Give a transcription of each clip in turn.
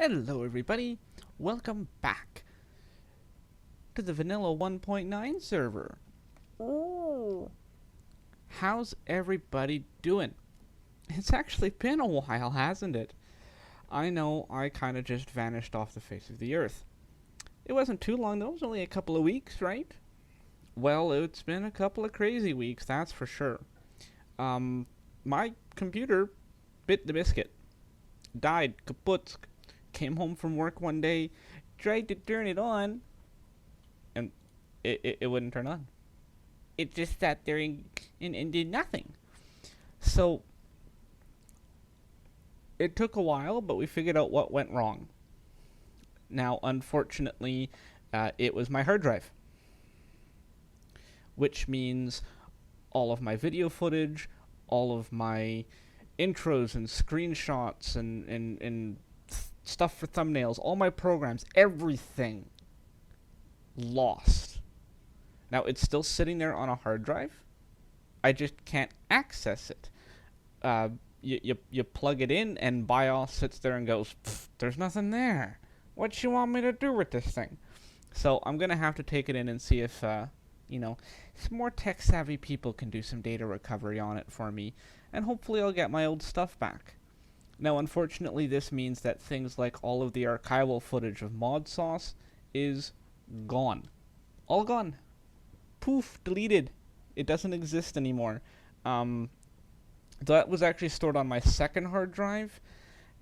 Hello everybody, welcome back to the Vanilla 1.9 server. Ooh. How's everybody doing? It's actually been a while, hasn't it? I know I kind of just vanished off the face of the earth. It wasn't too long though, it was only a couple of weeks, right? Well, it's been a couple of crazy weeks, that's for sure. My computer bit the biscuit. Died, kaput. Came home from work one day, tried to turn it on, and it wouldn't turn on. It just sat there and did nothing. So it took a while, but we figured out what went wrong. Now, unfortunately, it was my hard drive, which means all of my video footage, all of my intros and screenshots and stuff for thumbnails, all my programs, everything lost. Now, it's still sitting there on a hard drive. I just can't access it. You plug it in, and BIOS sits there and goes, there's nothing there. What you want me to do with this thing? So I'm going to have to take it in and see if, some more tech-savvy people can do some data recovery on it for me, and hopefully I'll get my old stuff back. Now, unfortunately, this means that things like all of the archival footage of Mod Sauce is gone. All gone. Poof, deleted. It doesn't exist anymore. That was actually stored on my second hard drive,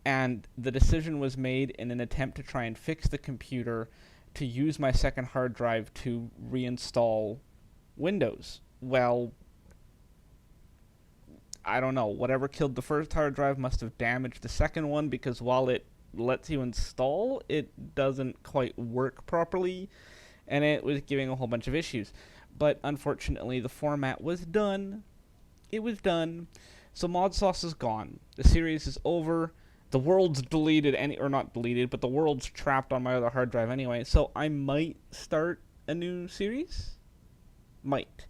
and the decision was made in an attempt to try and fix the computer to use my second hard drive to reinstall Windows. Well, I don't know, whatever killed the first hard drive must have damaged the second one, because while it lets you install, it doesn't quite work properly, and it was giving a whole bunch of issues. But unfortunately, the format was done. It was done. So Mod Sauce is gone. The series is over. The world's deleted, or not deleted, but the world's trapped on my other hard drive anyway, so I might start a new series? Might.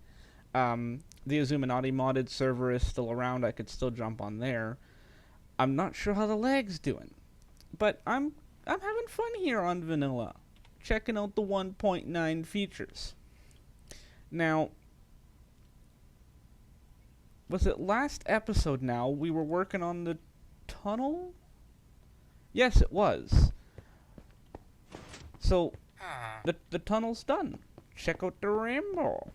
The Xisuminati modded server is still around. I could still jump on there. I'm not sure how the lag's doing, but I'm having fun here on Vanilla, checking out the 1.9 features. Now, was it last episode now we were working on the tunnel? Yes, it was. So, the tunnel's done. Check out the rainbow.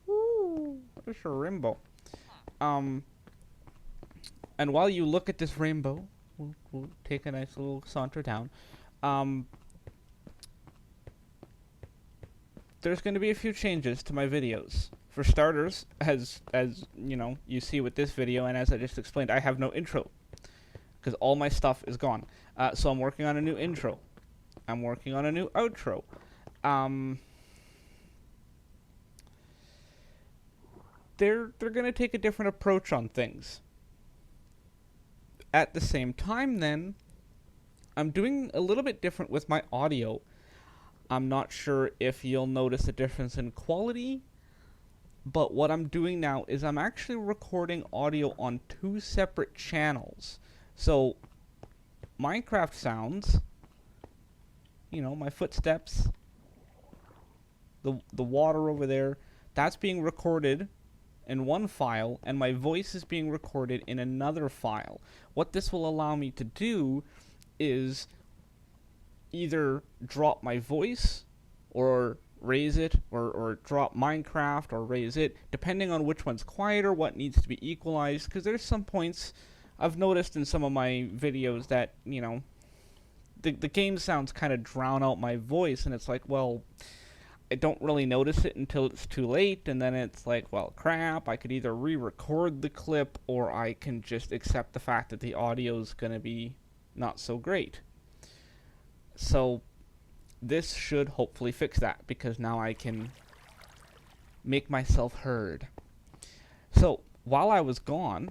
Woo, there's a rainbow. And while you look at this rainbow, we'll take a nice little saunter down. There's going to be a few changes to my videos. For starters, as you see with this video, and as I just explained, I have no intro, because all my stuff is gone. So I'm working on a new intro. I'm working on a new outro. They're going to take a different approach on things. At the same time, then, I'm doing a little bit different with my audio. I'm not sure if you'll notice a difference in quality, but what I'm doing now is I'm actually recording audio on two separate channels. So, Minecraft sounds, my footsteps, the water over there, that's being recorded in one file, and my voice is being recorded in another file. What this will allow me to do is either drop my voice, or raise it, or drop Minecraft, or raise it, depending on which one's quieter, what needs to be equalized, because there's some points I've noticed in some of my videos that, the game sounds kind of drown out my voice, and it's like, well, I don't really notice it until it's too late, and then it's like, well, crap, I could either re-record the clip, or I can just accept the fact that the audio's going to be not so great. So, this should hopefully fix that, because now I can make myself heard. So, while I was gone,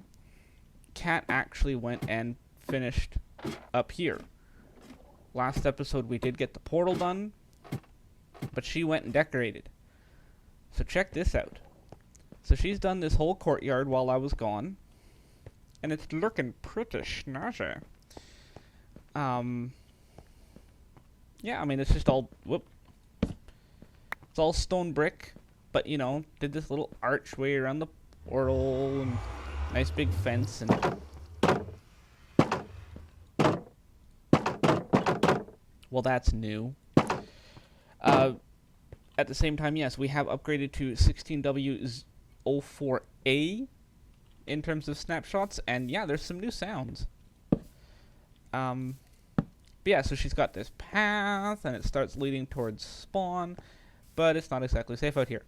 Kat actually went and finished up here. Last episode we did get the portal done, but she went and decorated. So check this out. So she's done this whole courtyard while I was gone, and it's looking pretty snazzy. yeah, I mean, it's just all, it's all stone brick, but, you know, did this little archway around the portal, and nice big fence, and, well, that's new. At the same time, yes, we have upgraded to 16W04A in terms of snapshots, and yeah, there's some new sounds. But yeah, so she's got this path, and it starts leading towards spawn, but it's not exactly safe out here.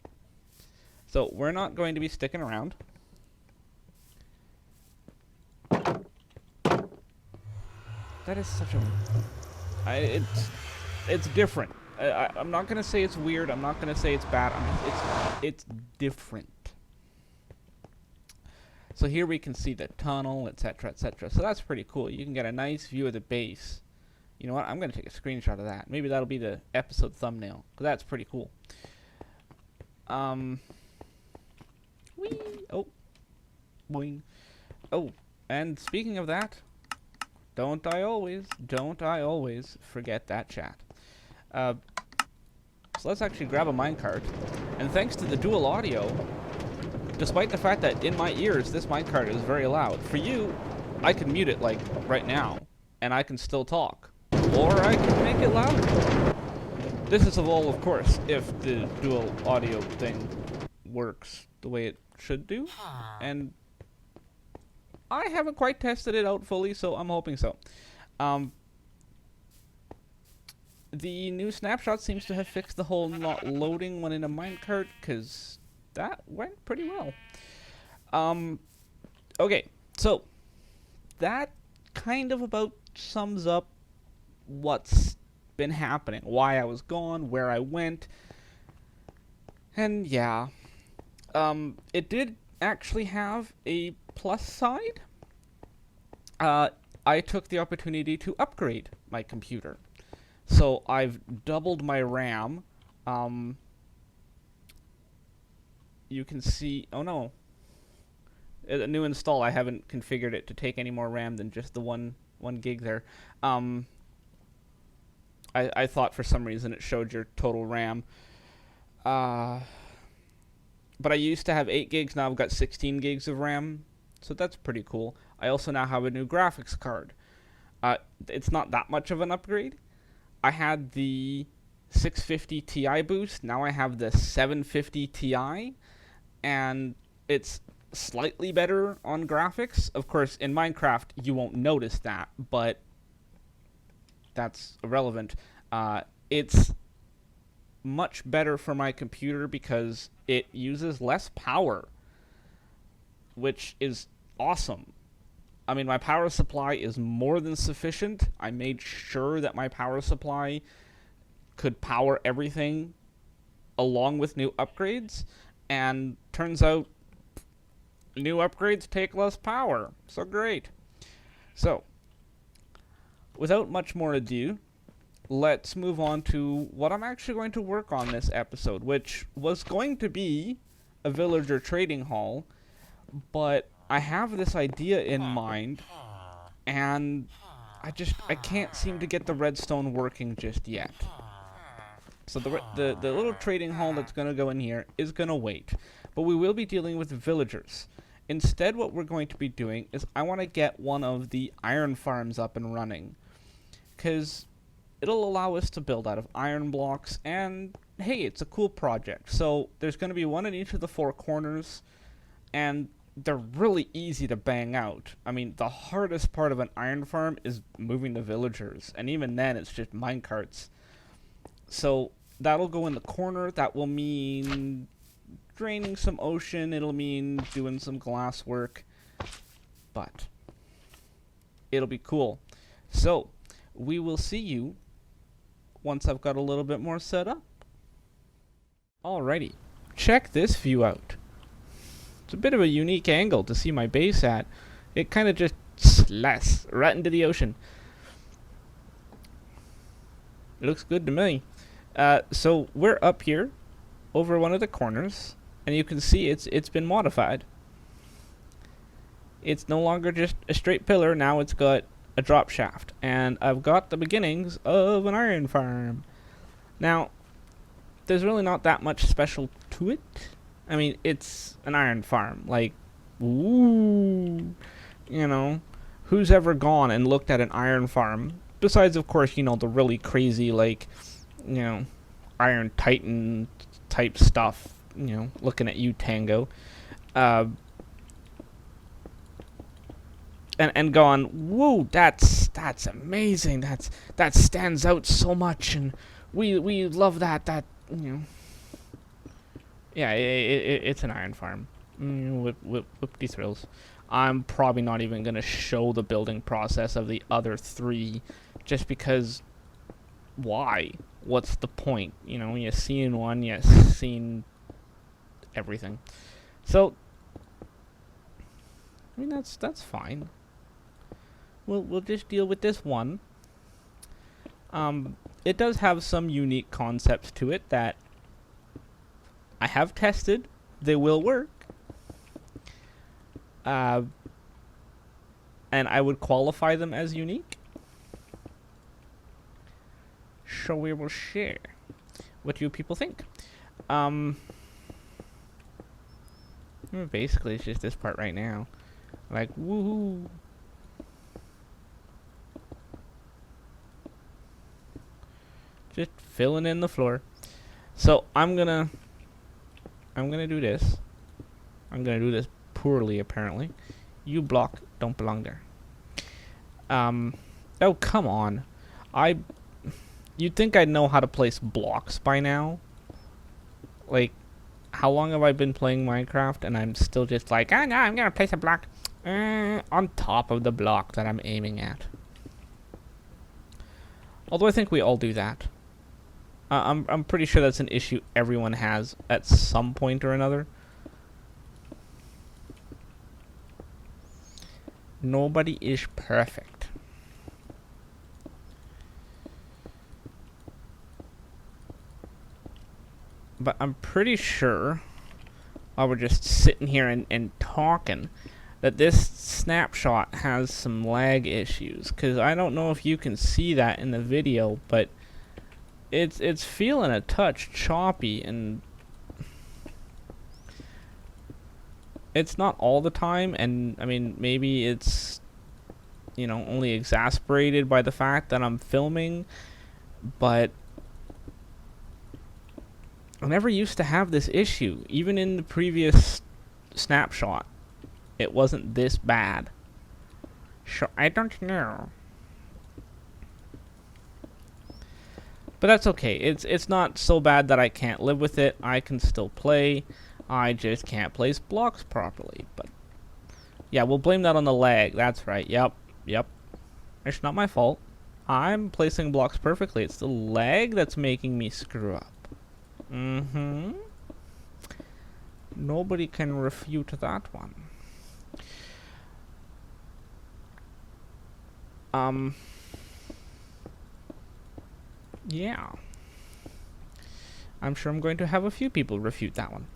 So we're not going to be sticking around. That is such a... it's different. I'm not gonna say it's weird. I'm not gonna say it's bad. It's different. So here we can see the tunnel, etc., etc. So that's pretty cool. You can get a nice view of the base. You know what? I'm gonna take a screenshot of that. Maybe that'll be the episode thumbnail, 'cause that's pretty cool. Whee! Oh, boing. Oh, and speaking of that, don't I always forget that chat. So let's actually grab a minecart, and thanks to the dual audio, despite the fact that in my ears this minecart is very loud, for you, I can mute it like right now, and I can still talk, or I can make it louder. This is all, of course, if the dual audio thing works the way it should do, and I haven't quite tested it out fully, so I'm hoping so. The new snapshot seems to have fixed the whole not loading when in a minecart, because that went pretty well. Okay, so that kind of about sums up what's been happening, why I was gone, where I went, and yeah. It did actually have a plus side. I took the opportunity to upgrade my computer. So I've doubled my RAM. You can see, oh no. A new install, I haven't configured it to take any more RAM than just the one gig there. I thought for some reason it showed your total RAM. But I used to have 8 gigs, now I've got 16 gigs of RAM. So that's pretty cool. I also now have a new graphics card. It's not that much of an upgrade. I had the 650 Ti boost, now I have the 750 Ti, and it's slightly better on graphics. Of course, in Minecraft, you won't notice that, but that's irrelevant. It's much better for my computer because it uses less power, which is awesome. I mean, my power supply is more than sufficient. I made sure that my power supply could power everything along with new upgrades, and turns out new upgrades take less power. So great. So, without much more ado, let's move on to what I'm actually going to work on this episode, which was going to be a villager trading hall, but I have this idea in mind, and I can't seem to get the redstone working just yet. So the little trading hall that's going to go in here is going to wait, but we will be dealing with villagers. Instead, what we're going to be doing is I want to get one of the iron farms up and running, because it'll allow us to build out of iron blocks, and hey, it's a cool project. So there's going to be one in each of the 4 corners, and they're really easy to bang out. I mean, the hardest part of an iron farm is moving the villagers, and even then it's just minecarts. So that'll go in the corner. That will mean draining some ocean. It'll mean doing some glass work, but it'll be cool. So we will see you once I've got a little bit more set up. Alrighty, check this view out. It's a bit of a unique angle to see my base at. It kind of just slashes right into the ocean. It looks good to me. So we're up here over one of the corners, and you can see it's been modified. It's no longer just a straight pillar. Now it's got a drop shaft, and I've got the beginnings of an iron farm. Now, there's really not that much special to it. I mean, it's an iron farm. Like, ooh, you know, who's ever gone and looked at an iron farm? Besides, of course, the really crazy, like, Iron Titan type stuff, looking at you, Tango. Uh, and gone, whoa, that's amazing. That stands out so much, and we love that. Yeah, it's an iron farm. Whippity thrills. I'm probably not even gonna show the building process of the other three, just because. Why? What's the point? You seen one, you seen everything. So, I mean, that's fine. We'll just deal with this one. It does have some unique concepts to it that I have tested. They will work. And I would qualify them as unique. So we will share what you people think. Basically, it's just this part right now. Like, woohoo. Just filling in the floor. So I'm gonna do this. I'm gonna do this poorly, apparently. You block don't belong there. Oh, come on. You'd think I'd know how to place blocks by now. Like, how long have I been playing Minecraft and I'm still just like, no, I'm gonna place a block on top of the block that I'm aiming at. Although I think we all do that. I'm pretty sure that's an issue everyone has at some point or another. Nobody is perfect. But I'm pretty sure, while we're just sitting here and talking, that this snapshot has some lag issues. Because I don't know if you can see that in the video, but it's feeling a touch choppy, and it's not all the time. And I mean, maybe it's only exasperated by the fact that I'm filming, but I never used to have this issue. Even in the previous snapshot, it wasn't this bad. So I don't know. But that's okay. It's not so bad that I can't live with it. I can still play. I just can't place blocks properly. But yeah, we'll blame that on the lag. That's right. Yep. It's not my fault. I'm placing blocks perfectly. It's the lag that's making me screw up. Nobody can refute that one. Yeah. I'm sure I'm going to have a few people refute that one.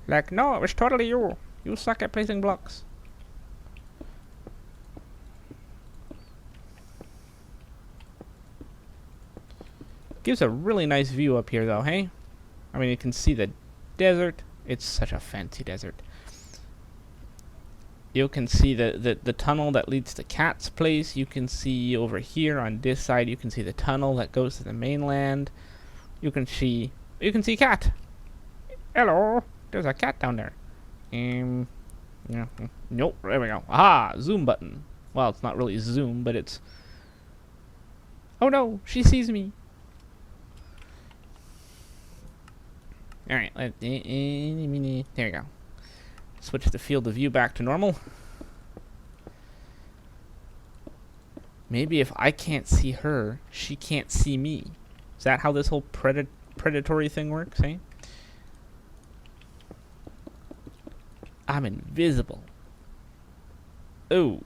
Like, no, it was totally you. You suck at placing blocks. Gives a really nice view up here, though, hey? I mean, you can see the desert. It's such a fancy desert. You can see the tunnel that leads to Cat's place. You can see over here on this side, you can see the tunnel that goes to the mainland. You can see Cat. Hello, there's a cat down there. Yeah, nope, there we go. Aha, zoom button. Well, it's not really zoom, but it's... Oh no, she sees me. Alright, there we go. Switch the field of view back to normal. Maybe if I can't see her, she can't see me. Is that how this whole predatory thing works, eh? I'm invisible. Oh.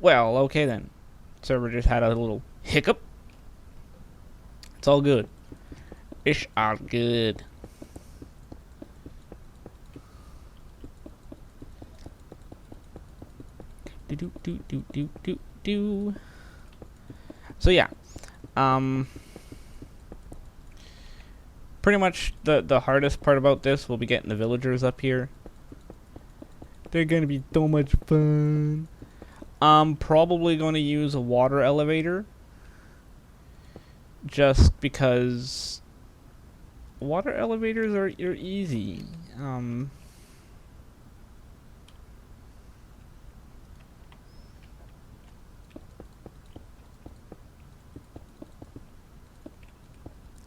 Well, okay then. Server just had a little hiccup. It's all good. It's all good. Do. So yeah, pretty much the hardest part about this will be getting the villagers up here. They're gonna be so much fun. I'm probably going to use a water elevator, just because water elevators are easy.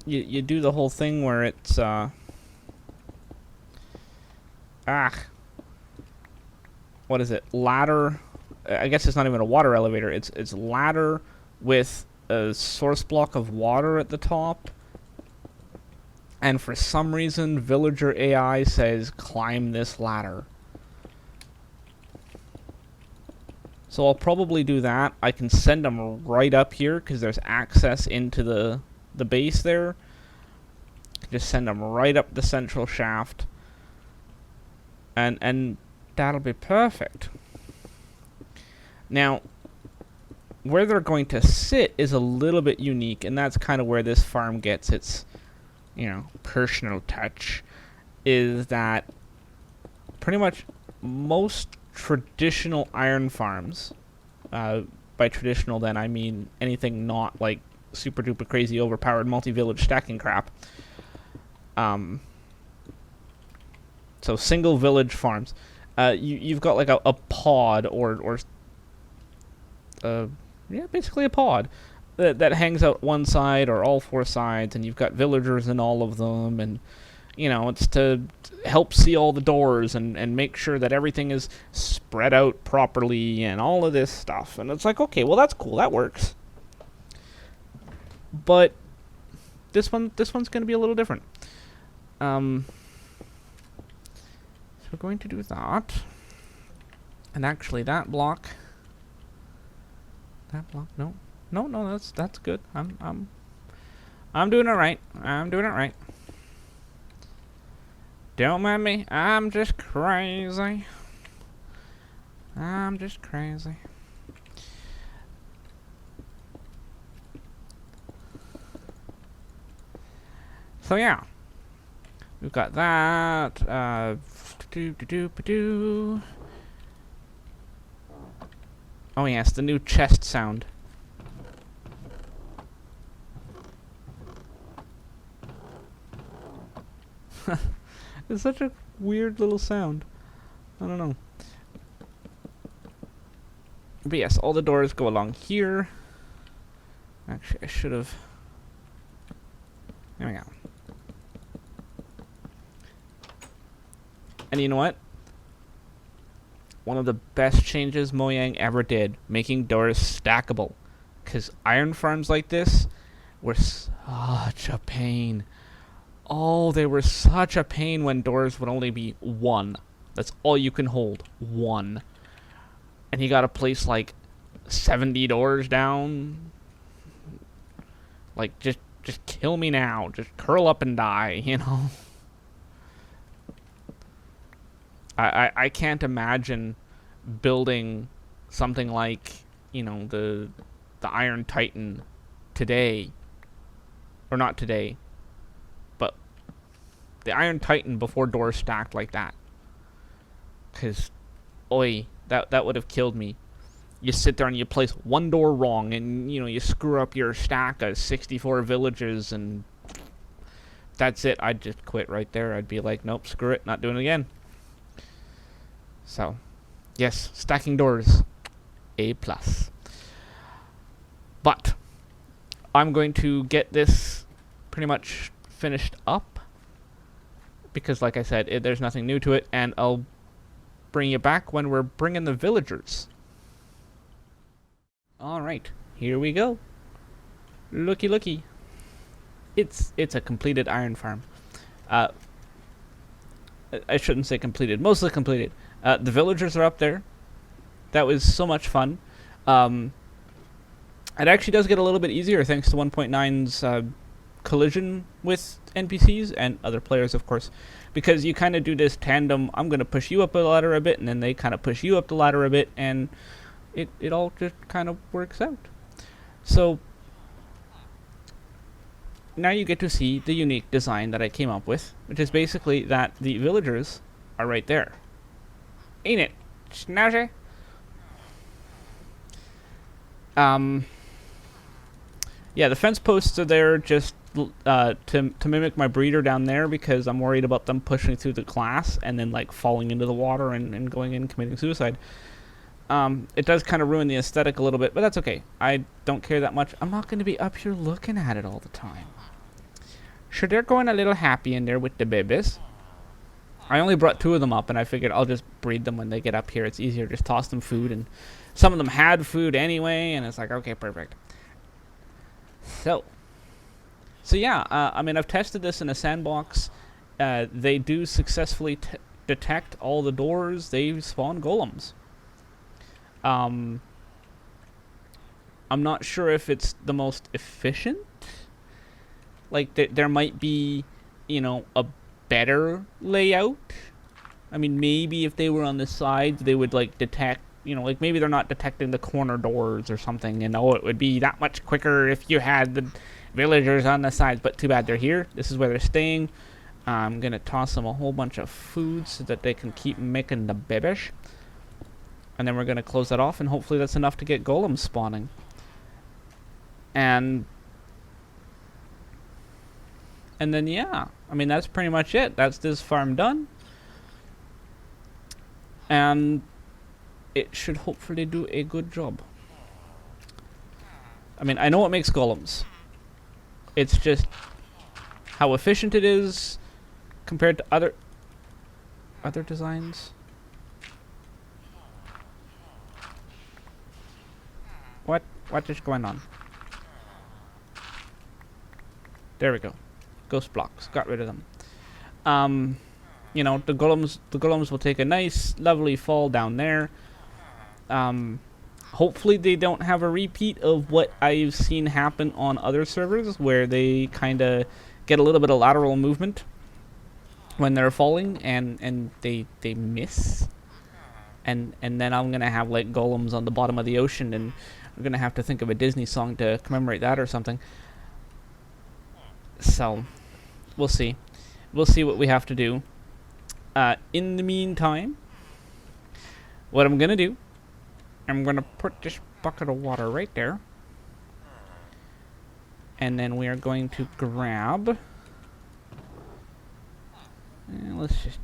You do the whole thing where it's what is it? Ladder. I guess it's not even a water elevator. It's ladder with a source block of water at the top. And for some reason, villager AI says climb this ladder. So I'll probably do that. I can send them right up here because there's access into the base there. Just send them right up the central shaft. And that'll be perfect. Now, where they're going to sit is a little bit unique, and that's kind of where this farm gets its, personal touch, is that pretty much most traditional iron farms, by traditional then I mean anything not like super duper crazy overpowered multi-village stacking crap, so single village farms, you've got like a pod or basically a pod that hangs out one side or all four sides, and you've got villagers in all of them, and it's to help see all the doors and make sure that everything is spread out properly and all of this stuff. And it's like, okay, well, that's cool, that works. But this one's going to be a little different. So we're going to do that. And actually that block, no, that's good. I'm doing it right. I'm doing it right. Don't mind me. I'm just crazy. I'm just crazy. So yeah, we've got that. Oh yes, the new chest sound. It's such a weird little sound. I don't know. But yes, all the doors go along here. Actually, I should have... There we go. And you know what? One of the best changes Mojang ever did, making doors stackable. Because iron farms like this were such a pain. Oh, they were such a pain when doors would only be one. That's all you can hold. One. And you gotta place like 70 doors down. Like, just kill me now. Just curl up and die, I can't imagine building something like, the Iron Titan today. Or not today. But the Iron Titan before doors stacked like that. Because, that would have killed me. You sit there and you place one door wrong, and you screw up your stack of 64 villages, and that's it. I'd just quit right there. I'd be like, nope, screw it, not doing it again. So, yes, stacking doors, A+. But I'm going to get this pretty much finished up because, like I said, there's nothing new to it, and I'll bring you back when we're bringing the villagers. Alright, here we go. Looky. It's a completed iron farm. I shouldn't say completed, mostly completed. The villagers are up there. That was so much fun. It actually does get a little bit easier thanks to 1.9's collision with NPCs and other players, of course, because you kind of do this tandem. I'm going to push you up the ladder a bit, and then they kind of push you up the ladder a bit, and it all just kind of works out. So now you get to see the unique design that I came up with, which is basically that the villagers are right there. Ain't it, Schnauzer? Yeah, the fence posts are there just to mimic my breeder down there, because I'm worried about them pushing through the glass and then like falling into the water and going in and committing suicide. It does kind of ruin the aesthetic a little bit, but that's okay. I don't care that much. I'm not going to be up here looking at it all the time. Sure, they're going a little happy in there with the babies. I only brought 2 of them up, and I figured I'll just breed them when they get up here. It's easier, just toss them food, and some of them had food anyway, and it's like, okay, perfect. So yeah, I mean, I've tested this in a sandbox. They do successfully detect all the doors. They spawn golems. I'm not sure if it's the most efficient. Like, there might be, a better layout. I mean, maybe if they were on the sides, they would, like, detect, like, maybe they're not detecting the corner doors or something, it would be that much quicker if you had the villagers on the sides, but too bad they're here. This is where they're staying. I'm gonna toss them a whole bunch of food so that they can keep making the babish. And then we're gonna close that off, and hopefully that's enough to get golems spawning. And then, yeah, I mean, that's pretty much it. That's this farm done. And it should hopefully do a good job. I mean, I know what makes golems. It's just how efficient it is compared to other designs. What is going on? There we go. Ghost blocks. Got rid of them. The golems will take a nice, lovely fall down there. Hopefully they don't have a repeat of what I've seen happen on other servers, where they kind of get a little bit of lateral movement when they're falling, and they miss. And then I'm gonna have like golems on the bottom of the ocean, and I'm gonna have to think of a Disney song to commemorate that or something. So we'll see. We'll see what we have to do. In the meantime, what I'm gonna do, I'm gonna put this bucket of water right there, and then we are going to grab. Let's just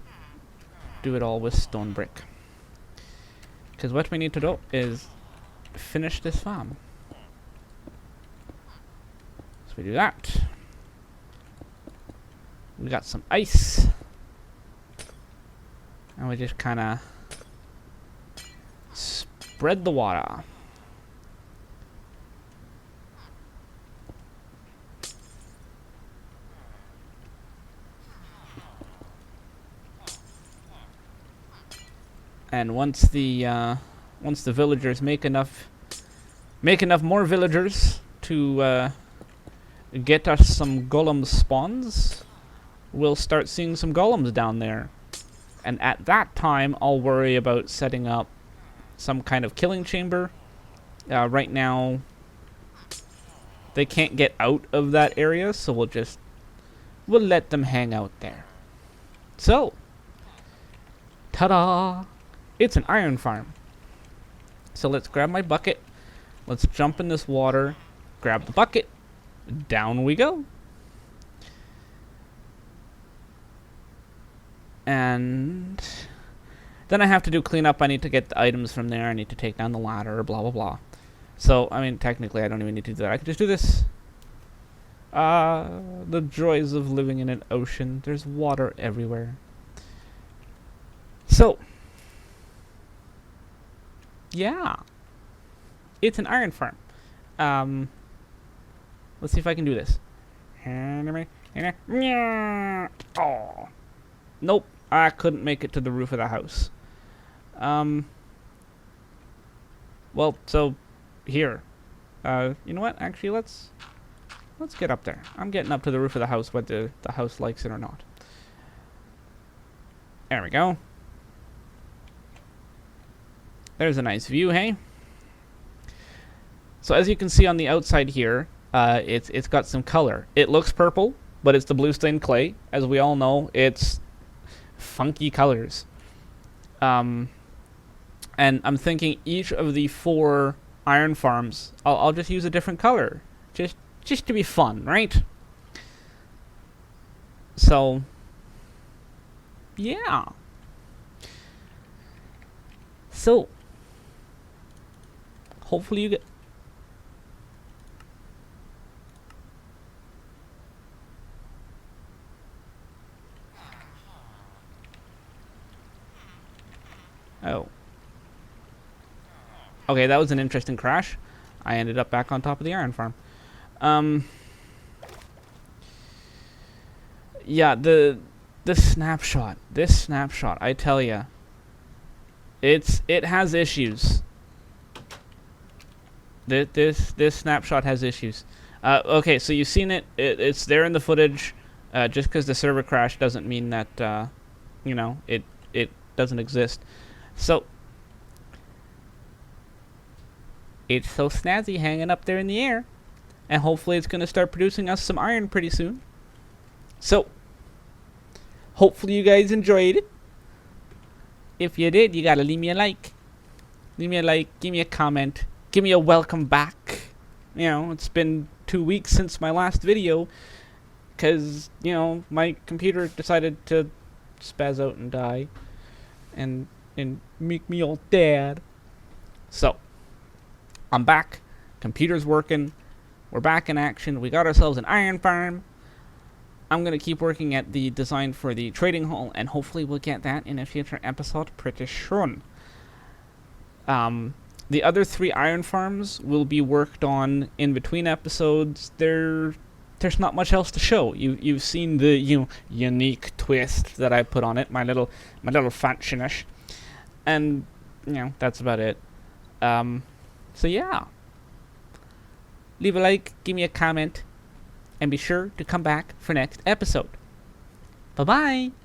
do it all with stone brick, because what we need to do is finish this farm. So we do that. We got some ice, and we just kind of spread the water. And once the villagers make enough more villagers to get us some golem spawns, we'll start seeing some golems down there. And at that time, I'll worry about setting up some kind of killing chamber. Right now, they can't get out of that area, so we'll let them hang out there. So, ta-da! It's an iron farm. So let's grab my bucket. Let's jump in this water, grab the bucket, down we go. And then I have to do cleanup. I need to get the items from there. I need to take down the ladder, blah, blah, blah. So, I mean, technically, I don't even need to do that. I can just do this. The joys of living in an ocean. There's water everywhere. So, yeah. It's an iron farm. Let's see if I can do this. Oh. Nope, I couldn't make it to the roof of the house. Well, so here. You know what? Actually, let's Let's get up there. I'm getting up to the roof of the house, whether the house likes it or not. There we go. There's a nice view, hey? So as you can see on the outside here, it's got some color. It looks purple, but it's the blue stained clay. As we all know, it's funky colors. And I'm thinking each of the 4 iron farms, I'll just use a different color. Just to be fun, right? So, yeah. So, hopefully you get... Oh. Okay, that was an interesting crash. I ended up back on top of the iron farm. Yeah, the snapshot. This snapshot, I tell ya, it has issues. This snapshot has issues. Okay, so you've seen it. It's there in the footage. Just because the server crashed doesn't mean that you know, it doesn't exist. So it's so snazzy hanging up there in the air, and hopefully it's going to start producing us some iron pretty soon. So hopefully you guys enjoyed it. If you did, you gotta leave me a like. Leave me a like, give me a comment, give me a welcome back. You know, it's been 2 weeks since my last video, because, you know, my computer decided to spaz out and die and make me all dead. So I'm back, computer's working, we're back in action, we got ourselves an iron farm. I'm going to keep working at the design for the trading hall, and hopefully we'll get that in a future episode pretty soon. The other 3 iron farms will be worked on in between episodes. There's not much else to show. You've seen the unique twist that I put on it, my little fanchiness, and that's about it. So yeah, leave a like, give me a comment, and be sure to come back for next episode. Bye bye.